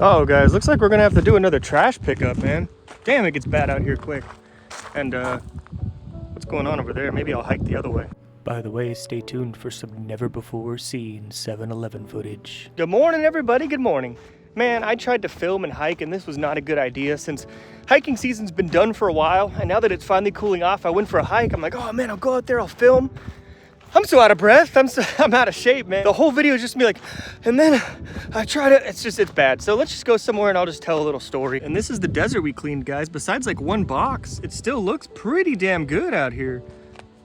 Oh guys, looks like we're gonna have to do another trash pickup, man. Damn, it gets bad out here quick. And what's going on over there? Maybe I'll hike the other way. By the way, stay tuned for some never-before-seen 7-Eleven footage. Good morning, everybody. Good morning. Man, I tried to film and hike, and this was not a good idea since hiking season's been done for a while, and now that it's finally cooling off, I went for a hike. I'm like, oh man, I'll go out there, I'll film. I'm so out of breath. I'm out of shape, man. The whole video is just me like, and then I try to, it's bad. So let's just go somewhere and I'll just tell a little story. And this is the desert we cleaned, guys. Besides like one box, it still looks pretty damn good out here.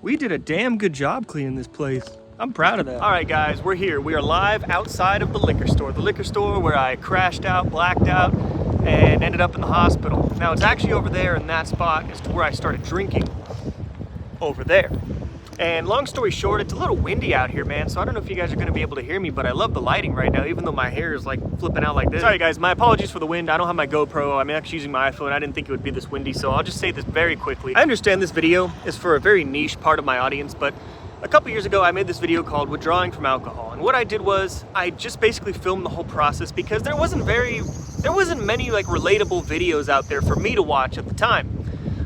We did a damn good job cleaning this place. I'm proud of that. All right, guys, we're here. We are live outside of the liquor store. The liquor store where I crashed out, blacked out, and ended up in the hospital. Now, it's actually over there in that spot is to where I started drinking. Over there. And long story short, it's a little windy out here, man, so I don't know if you guys are going to be able to hear me, but I love the lighting right now, even though my hair is like flipping out like this. Sorry guys, my apologies for the wind. I don't have my GoPro. I'm actually using my iPhone. I didn't think it would be this windy, so I'll just say this very quickly. I understand this video is for a very niche part of my audience, but a couple years ago I made this video called Withdrawing from Alcohol, and what I did was I just basically filmed the whole process because there wasn't many like relatable videos out there for me to watch at the time.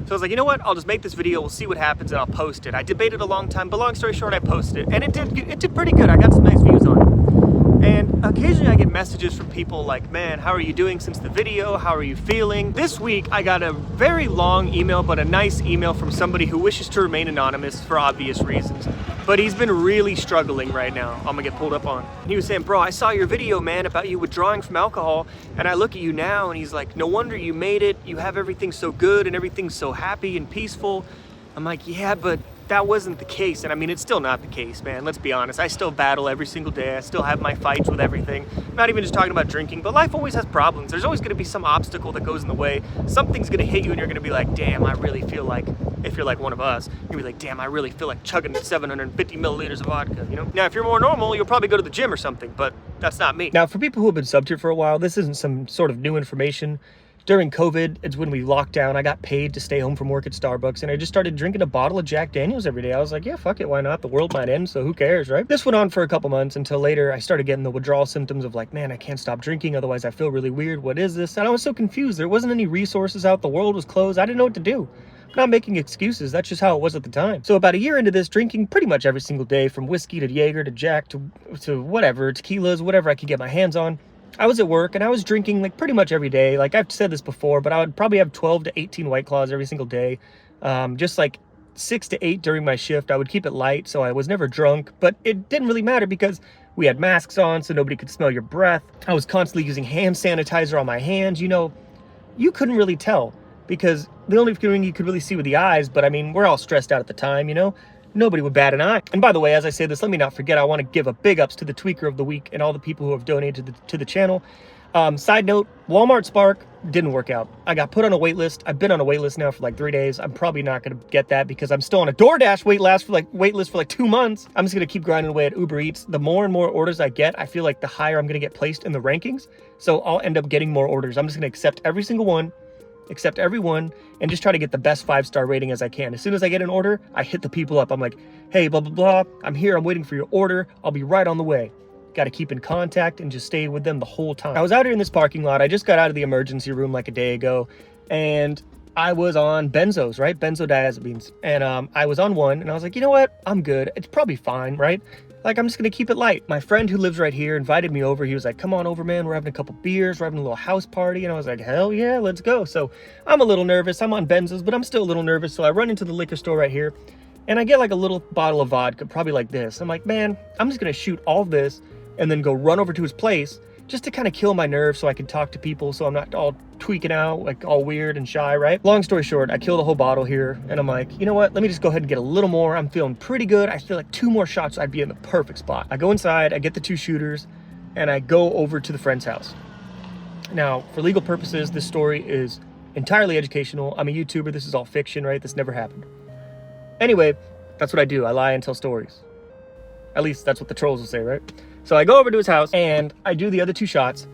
So I was like, you know what? I'll just make this video. We'll see what happens and I'll post it. I debated a long time, but long story short, I posted it. And it did pretty good. I got some nice views on it. And occasionally I get messages from people like, man, how are you doing since the video? How are you feeling? This week, I got a very long email, but a nice email from somebody who wishes to remain anonymous for obvious reasons. But he's been really struggling right now. I'm gonna get pulled up on. And he was saying, bro, I saw your video, man, about you withdrawing from alcohol. And I look at you now and he's like, no wonder you made it. You have everything so good and everything's so happy and peaceful. I'm like, yeah, but that wasn't the case. And I mean, it's still not the case, man. Let's be honest. I still battle every single day. I still have my fights with everything. I'm not even just talking about drinking, but life always has problems. There's always gonna be some obstacle that goes in the way. Something's gonna hit you and you're gonna be like, damn, I really feel like, if you're like one of us, you'll be like, damn, I really feel like chugging 750 milliliters of vodka, you know? Now, if you're more normal, you'll probably go to the gym or something, but that's not me. Now, for people who have been subbed here for a while, this isn't some sort of new information. During COVID, it's when we locked down. I got paid to stay home from work at Starbucks, and I just started drinking a bottle of Jack Daniels every day. I was like, yeah, fuck it, why not? The world might end, so who cares, right? This went on for a couple months until later I started getting the withdrawal symptoms of like, man, I can't stop drinking, otherwise I feel really weird. What is this? And I was so confused. There wasn't any resources out. The world was closed. I didn't know what to do. I'm not making excuses. That's just how it was at the time. So about a year into this, drinking pretty much every single day, from whiskey to Jaeger to Jack to whatever, tequilas, whatever I could get my hands on. I was at work and I was drinking like pretty much every day. Like I've said this before, but I would probably have 12 to 18 White Claws every single day. Just like 6 to 8 during my shift. I would keep it light, so I was never drunk, but it didn't really matter because we had masks on so nobody could smell your breath. I was constantly using hand sanitizer on my hands. You know, you couldn't really tell because the only thing you could really see with the eyes, but I mean, we're all stressed out at the time, you know? Nobody would bat an eye. And by the way, as I say this, let me not forget, I want to give a big ups to the Tweaker of the Week and all the people who have donated to the channel. Side note, Walmart Spark didn't work out. I got put on a wait list. I've been on a wait list now for like 3 days. I'm probably not going to get that because I'm still on a DoorDash wait list for like 2 months. I'm just going to keep grinding away at Uber Eats. The more and more orders I get, I feel like the higher I'm going to get placed in the rankings. So I'll end up getting more orders. I'm just going to accept every single one. Accept everyone and just try to get the best 5-star rating as I can. As soon as I get an order, I hit the people up. I'm like, hey, blah, blah, blah. I'm here. I'm waiting for your order. I'll be right on the way. Got to keep in contact and just stay with them the whole time. I was out here in this parking lot. I just got out of the emergency room like a day ago and I was on benzos, right? Benzodiazepines. And I was on one and I was like, you know what? I'm good. It's probably fine, right? Like, I'm just going to keep it light. My friend who lives right here invited me over. He was like, come on over, man. We're having a couple beers. We're having a little house party. And I was like, hell yeah, let's go. So I'm a little nervous. I'm on benzos, but I'm still a little nervous. So I run into the liquor store right here and I get like a little bottle of vodka, probably like this. I'm like, man, I'm just going to shoot all this and then go run over to his place just to kind of kill my nerves so I can talk to people so I'm not all tweaking out, like all weird and shy, right? Long story short, I kill the whole bottle here and I'm like, you know what? Let me just go ahead and get a little more. I'm feeling pretty good. I feel like 2 more shots, I'd be in the perfect spot. I go inside, I get the 2 shooters and I go over to the friend's house. Now, for legal purposes, this story is entirely educational. I'm a YouTuber. This is all fiction, right? This never happened. Anyway, that's what I do. I lie and tell stories. At least that's what the trolls will say, right? So I go over to his house and I do the other 2 shots.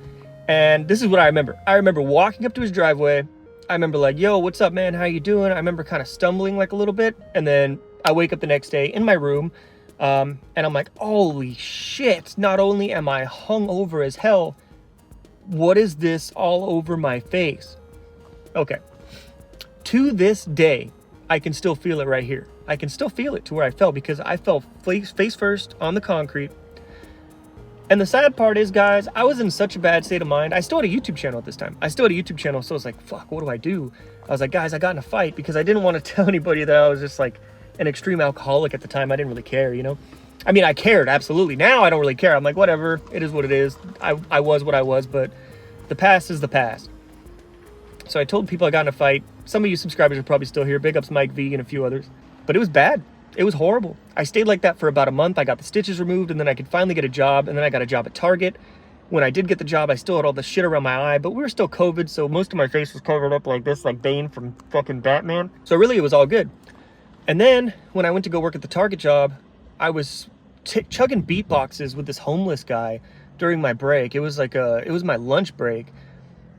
And this is what I remember. I remember walking up to his driveway. I remember like, yo, what's up, man? How you doing? I remember kind of stumbling like a little bit. And then I wake up the next day in my room. And I'm like, holy shit. Not only am I hungover as hell, what is this all over my face? Okay. To this day, I can still feel it right here. I can still feel it to where I fell, because I fell face first on the concrete. And the sad part is, guys, I was in such a bad state of mind. I still had a YouTube channel at this time. So I was like, fuck, what do I do? I was like, guys, I got in a fight, because I didn't want to tell anybody that I was just like an extreme alcoholic at the time. I didn't really care, you know? I mean, I cared, absolutely. Now I don't really care. I'm like, whatever, it is what it is. I was what I was, but the past is the past. So I told people I got in a fight. Some of you subscribers are probably still here. Big ups Mike V and a few others. But it was bad. It was horrible. I stayed like that for about a month. I got the stitches removed, and then I could finally get a job, and then I got a job at Target. When I did get the job, I still had all the shit around my eye, but we were still COVID, so most of my face was covered up like this, like Bane from fucking Batman. So really, it was all good. And then, when I went to go work at the Target job, I was chugging beatboxes with this homeless guy during my break. It was like it was my lunch break,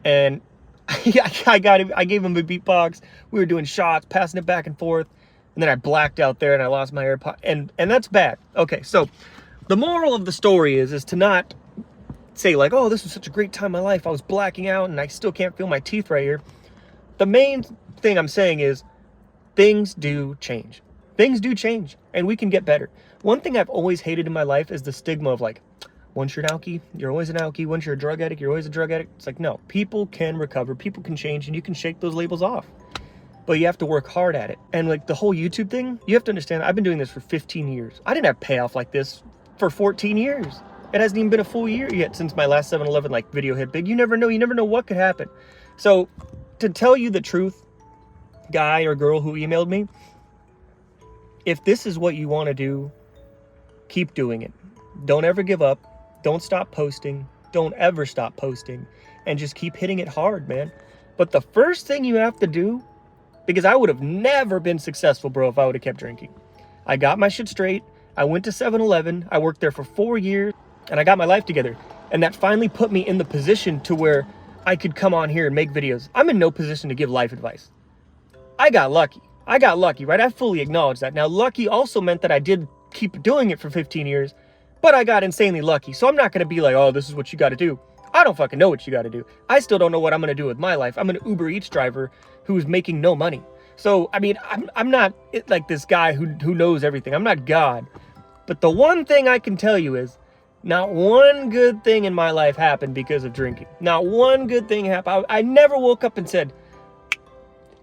and I gave him a beatbox. We were doing shots, passing it back and forth, and then I blacked out there and I lost my AirPod, and that's bad. Okay, so the moral of the story is to not say like, oh, this was such a great time in my life. I was blacking out and I still can't feel my teeth right here. The main thing I'm saying is things do change. Things do change, and we can get better. One thing I've always hated in my life is the stigma of like, once you're an alkie, you're always an alkie. Once you're a drug addict, you're always a drug addict. It's like, no, people can recover, people can change, and you can shake those labels off. But you have to work hard at it. And like the whole YouTube thing, you have to understand, I've been doing this for 15 years. I didn't have payoff like this for 14 years. It hasn't even been a full year yet since my last 7-Eleven like video hit big. You never know what could happen. So to tell you the truth, guy or girl who emailed me, if this is what you want to do, keep doing it. Don't ever give up. Don't stop posting. Don't ever stop posting. And just keep hitting it hard, man. But the first thing you have to do, because I would have never been successful, bro, if I would have kept drinking. I got my shit straight. I went to 7-Eleven. I worked there for 4 years, and I got my life together. And that finally put me in the position to where I could come on here and make videos. I'm in no position to give life advice. I got lucky, right? I fully acknowledge that. Now, lucky also meant that I did keep doing it for 15 years, but I got insanely lucky. So I'm not going to be like, oh, this is what you got to do. I don't fucking know what you got to do. I still don't know what I'm going to do with my life. I'm an Uber Eats driver who's making no money. So, I mean, I'm not like this guy who knows everything. I'm not God. But the one thing I can tell you is not one good thing in my life happened because of drinking. Not one good thing happened. I never woke up and said,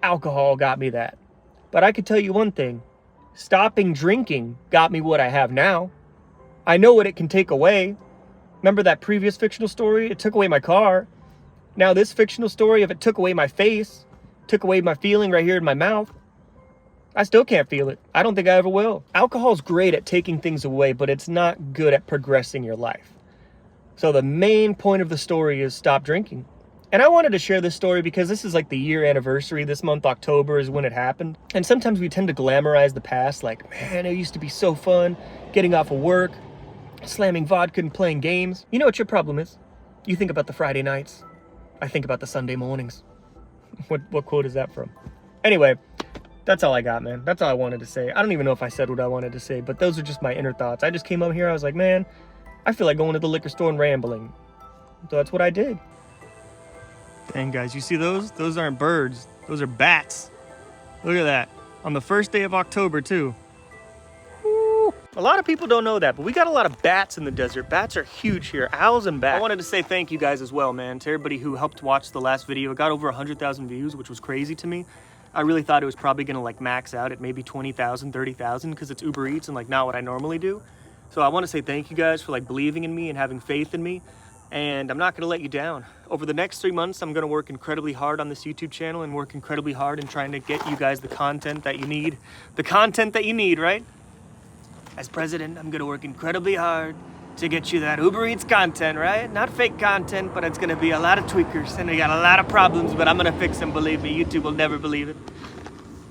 alcohol got me that. But I could tell you one thing. Stopping drinking got me what I have now. I know what it can take away. Remember that previous fictional story? It took away my car. Now this fictional story, if it took away my face, took away my feeling right here in my mouth, I still can't feel it. I don't think I ever will. Alcohol's great at taking things away, but it's not good at progressing your life. So the main point of the story is stop drinking. And I wanted to share this story because this is like the year anniversary. This month, October, is when it happened. And sometimes we tend to glamorize the past. Like, man, it used to be so fun getting off of work, slamming vodka and playing games. You know what your problem is? You think about the Friday nights. I think about the Sunday mornings. What quote is that from? Anyway, that's all I got, man. That's all I wanted to say. I don't even know if I said what I wanted to say, but those are just my inner thoughts. I just came up here. I was like, man, I feel like going to the liquor store and rambling. So that's what I did. Dang, guys, you see those? Those aren't birds. Those are bats. Look at that. On the first day of October, too. Woo. A lot of people don't know that, but we got a lot of bats in the desert. Bats are huge here. Owls and bats. I wanted to say thank you guys as well, man, to everybody who helped watch the last video. It got over 100,000 views, which was crazy to me. I really thought it was probably going to like max out at maybe 20,000, 30,000 because it's Uber Eats and like not what I normally do. So I want to say thank you guys for like believing in me and having faith in me. And I'm not going to let you down. Over the next 3 months, I'm going to work incredibly hard on this YouTube channel and work incredibly hard in trying to get you guys the content that you need. The content that you need, right? As president, I'm going to work incredibly hard to get you that Uber Eats content, right? Not fake content, but it's going to be a lot of tweakers and we got a lot of problems, but I'm going to fix them, believe me. YouTube will never believe it.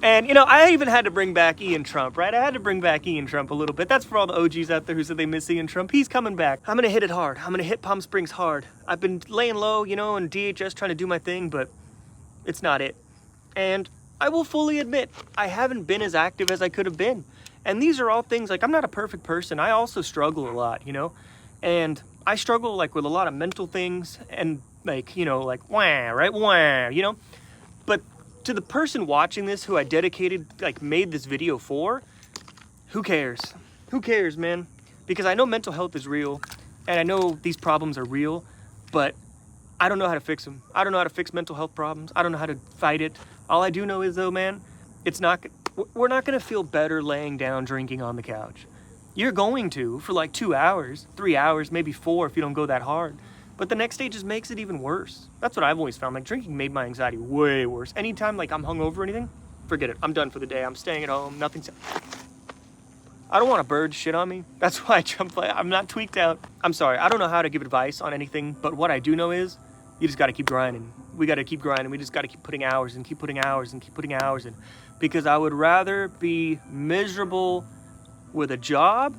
And, you know, I even had to bring back Ian Trump, right? I had to bring back Ian Trump a little bit. That's for all the OGs out there who said they miss Ian Trump. He's coming back. I'm going to hit it hard. I'm going to hit Palm Springs hard. I've been laying low, you know, in DHS trying to do my thing, but it's not it. And I will fully admit, I haven't been as active as I could have been. And these are all things, like, I'm not a perfect person. I also struggle a lot, you know? And I struggle like with a lot of mental things and like, you know, like wah, right? Wah, you know? But to the person watching this who I dedicated, like made this video for, who cares? Who cares, man? Because I know mental health is real and I know these problems are real, but I don't know how to fix them. I don't know how to fix mental health problems. I don't know how to fight it. All I do know is though, man, we're not gonna feel better laying down drinking on the couch. You're going to for like 2 hours, 3 hours, maybe 4 if you don't go that hard. But the next day just makes it even worse. That's what I've always found. Like drinking made my anxiety way worse. Anytime like I'm hungover or anything, forget it. I'm done for the day. I'm staying at home. Nothing's... I don't want a bird shit on me. That's why I jump. I'm not tweaked out. I'm sorry. I don't know how to give advice on anything, but what I do know is you just got to keep grinding. We got to keep grinding. We just got to keep putting hours and keep putting hours and keep putting hours in. Because I would rather be miserable with a job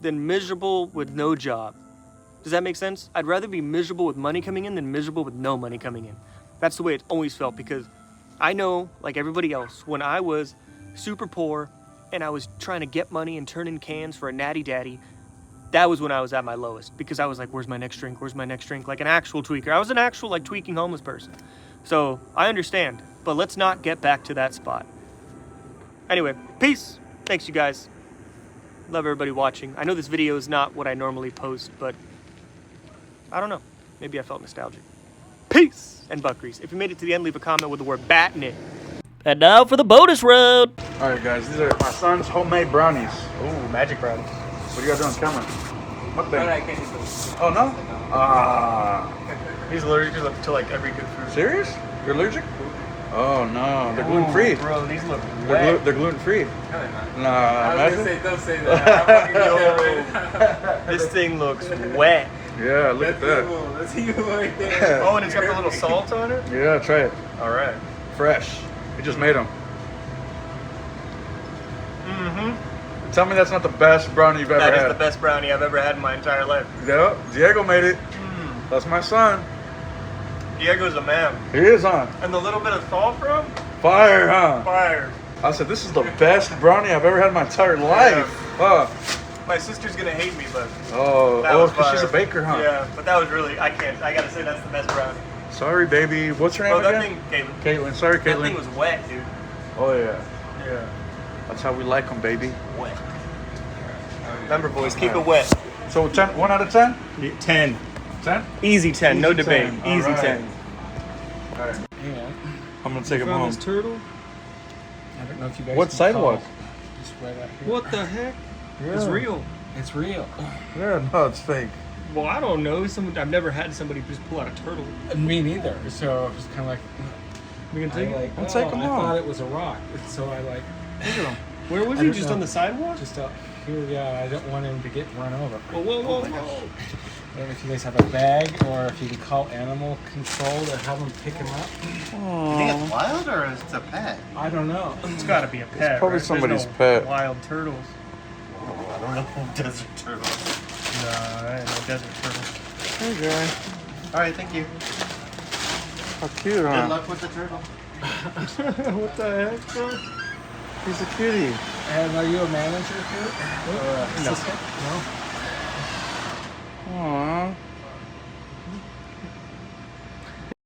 than miserable with no job. Does that make sense? I'd rather be miserable with money coming in than miserable with no money coming in. That's the way it's always felt, because I know, like everybody else, when I was super poor and I was trying to get money and turn in cans for a natty daddy, that was when I was at my lowest, because I was like, where's my next drink? Where's my next drink? Like an actual tweaker. I was an actual like tweaking homeless person. So I understand, but let's not get back to that spot. Anyway, peace. Thanks, you guys. Love everybody watching. I know this video is not what I normally post, but I don't know. Maybe I felt nostalgic. Peace and buckries. If you made it to the end, leave a comment with the word bat in it. And now for the bonus round. All right, guys, these are my son's homemade brownies. Ooh, magic brownies. What are you guys doing, camera? What thing? I can't eat those. Oh, no? He's allergic to like every good food. Serious? You're allergic? Oh, no. They're gluten-free. Bro, these look They're wet. gluten-free. No, they're not. Nah, I was imagine. gonna say, don't say that. This thing looks wet. Yeah, look at that. That's evil right there. Oh, and it's got the little salt on it? Yeah, try it. All right. Fresh. We just made them. Mm-hmm. Tell me that's not the best brownie you've ever That had. is the best brownie I've ever had in my entire life. Yeah, Diego made it. That's my son. Diego's a man. He is, huh? And the little bit of salt, bro? Fire, huh? Fire. I said, this is the best brownie I've ever had in my entire life. Huh? My sister's gonna hate me, but Oh, that was because she's a fire. baker, huh? Yeah, but that was really, I gotta say that's the best brownie. Sorry, baby. What's your name Bro, that again? thing, Caitlin. Sorry, that thing Caitlin. was wet, dude. Oh, yeah. Yeah. That's how we like them, baby. Wet. Remember, boys, keep it wet. So 10, 1 out of 10? 10. 10? Easy 10, no Easy debate. 10. All Easy right. 10. All right. Yeah. I'm going to take him Found home. this turtle. I don't know if you guys What can sidewalk? call- Just right out here. What the heck? Yeah. It's real. It's real. Yeah, no, it's fake. Well, I don't know. I've never had somebody just pull out a turtle. Me neither. So it's kind of like, We can I take it. like. I'll take 'em I home. thought it was a rock, so I like Look at him. Where was I he? don't Just know. on the sidewalk? just out here. Yeah, I don't want him to get run over. Whoa, whoa, whoa, whoa. I don't know if you guys have a bag or if you can call animal control to have them pick him up. You think it's wild or it's a pet? I don't know. It's got to be a pet. probably right? There's somebody's no pet. Wild turtles. I don't know. Desert turtle. No, I ain't no desert turtle. Hey, guy. All right, thank you. How cute, Good huh? luck with the turtle. What the heck, bro? He's a cutie. And are you a manager here? No. Assistant? No. Aww.